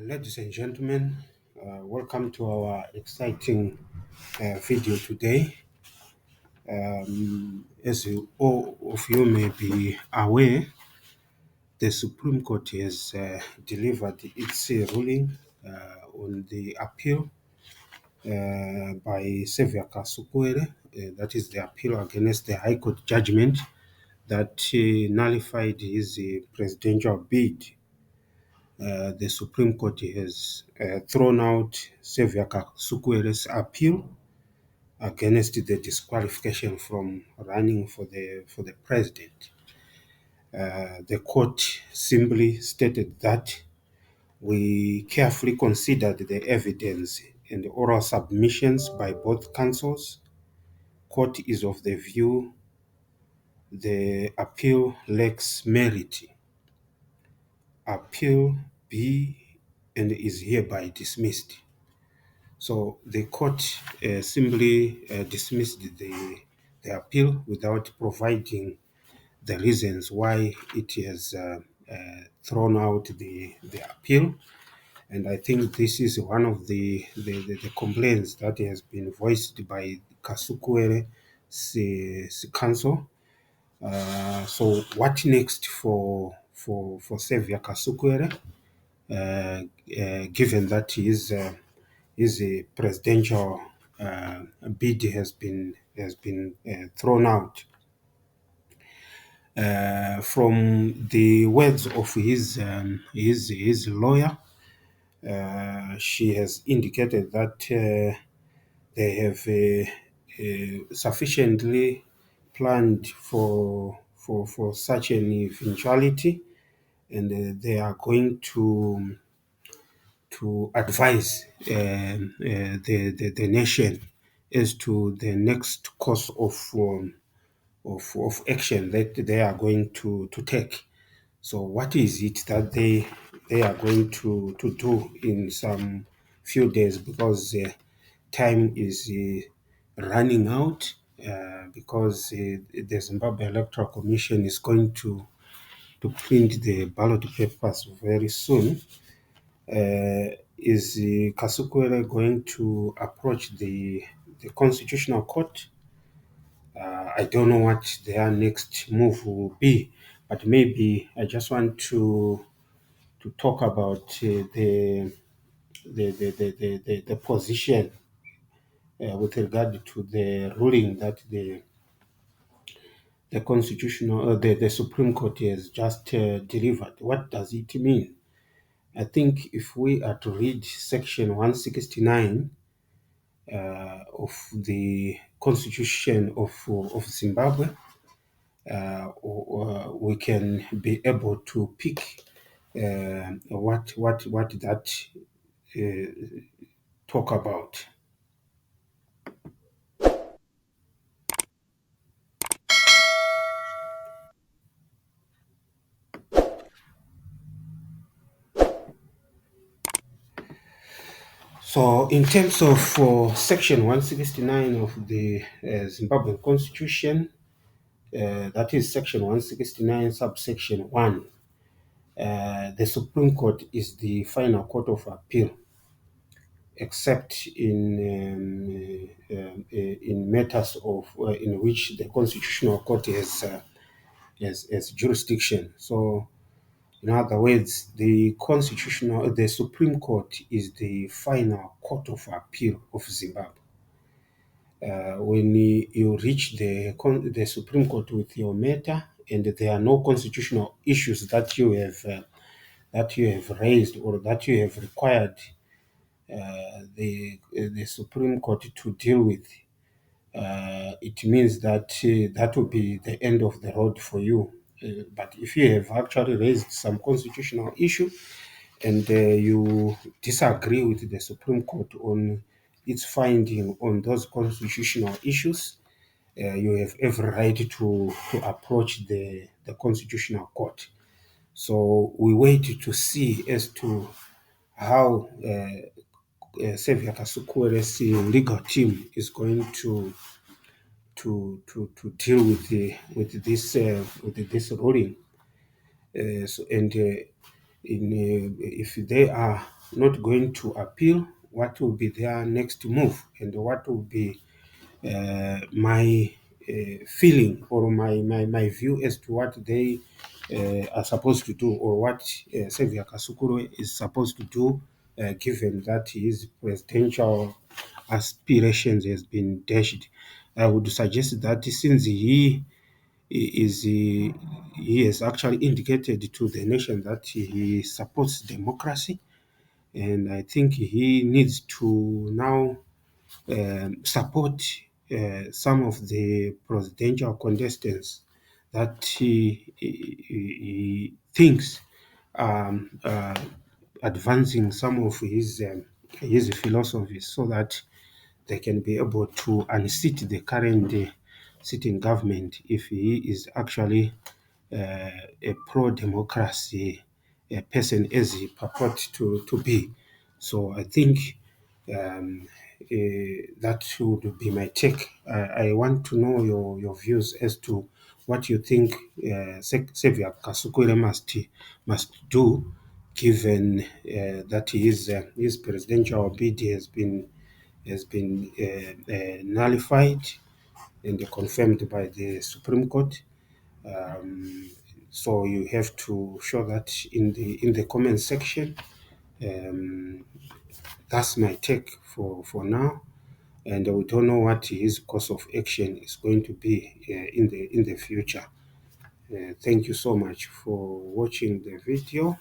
Ladies and gentlemen, welcome to our exciting video today. As all of you may be aware, the Supreme Court has delivered its ruling on the appeal by Severe Kasukuwere, that is the appeal against the High Court judgment that nullified his presidential bid. The Supreme Court has thrown out Severe Kasukuwere's appeal against the disqualification from running for the president. The court simply stated that we carefully considered the evidence and the oral submissions by both counsels. Court is of the view the appeal lacks merit. Appeal be and is hereby dismissed. So the court simply dismissed the appeal without providing the reasons why it has thrown out the appeal. And I think this is one of the complaints that has been voiced by Kasukuwere's counsel. So what next for Xavier Kasukuwere, given that his presidential bid has been thrown out? From the words of his lawyer, she has indicated that they have sufficiently planned for such an eventuality, and they are going to advise the nation as to the next course of action that they are going to take. So what is it that they are going to do in some few days, because time is running out, because the Zimbabwe Electoral Commission is going to print the ballot papers very soon. Is Kasukuwere going to approach the Constitutional Court? I don't know what their next move will be, but maybe I just want to talk about the position with regard to the ruling that the constitutional the Supreme Court has just delivered. What does it mean? I think if we are to read Section 169 of the Constitution of Zimbabwe, we can be able to pick what that talk about. So, in terms of Section 169 of the Zimbabwean Constitution, that is Section 169, subsection 1, the Supreme Court is the final court of appeal, except in matters of in which the Constitutional Court has jurisdiction. So, in other words, the Supreme Court is the final court of appeal of Zimbabwe. When you reach the Supreme Court with your matter, and there are no constitutional issues that you have raised or that you have required the Supreme Court to deal with, it means that that will be the end of the road for you. But if you have actually raised some constitutional issue and you disagree with the Supreme Court on its finding on those constitutional issues, you have every right to approach the Constitutional Court. So we wait to see as to how Xavier Kasukuwere's legal team is going to deal with this ruling. If they are not going to appeal, what will be their next move, and what will be my feeling or my view as to what they are supposed to do, or what Xavier Kasukuro is supposed to do, given that his presidential aspirations has been dashed. I would suggest that since he has actually indicated to the nation that he supports democracy, and I think he needs to now support some of the presidential contestants that he thinks advancing some of his philosophies, so that they can be able to unseat the current sitting government if he is actually a pro-democracy person as he purports to be. So I think that would be my take. I want to know your views as to what you think Xavier Kasukuwere must do, given that his presidential bid has been nullified and confirmed by the Supreme Court. Um, so you have to show that in the comment section. Um, that's my take for now, and we don't know what his course of action is going to be in the future. Thank you so much for watching the video.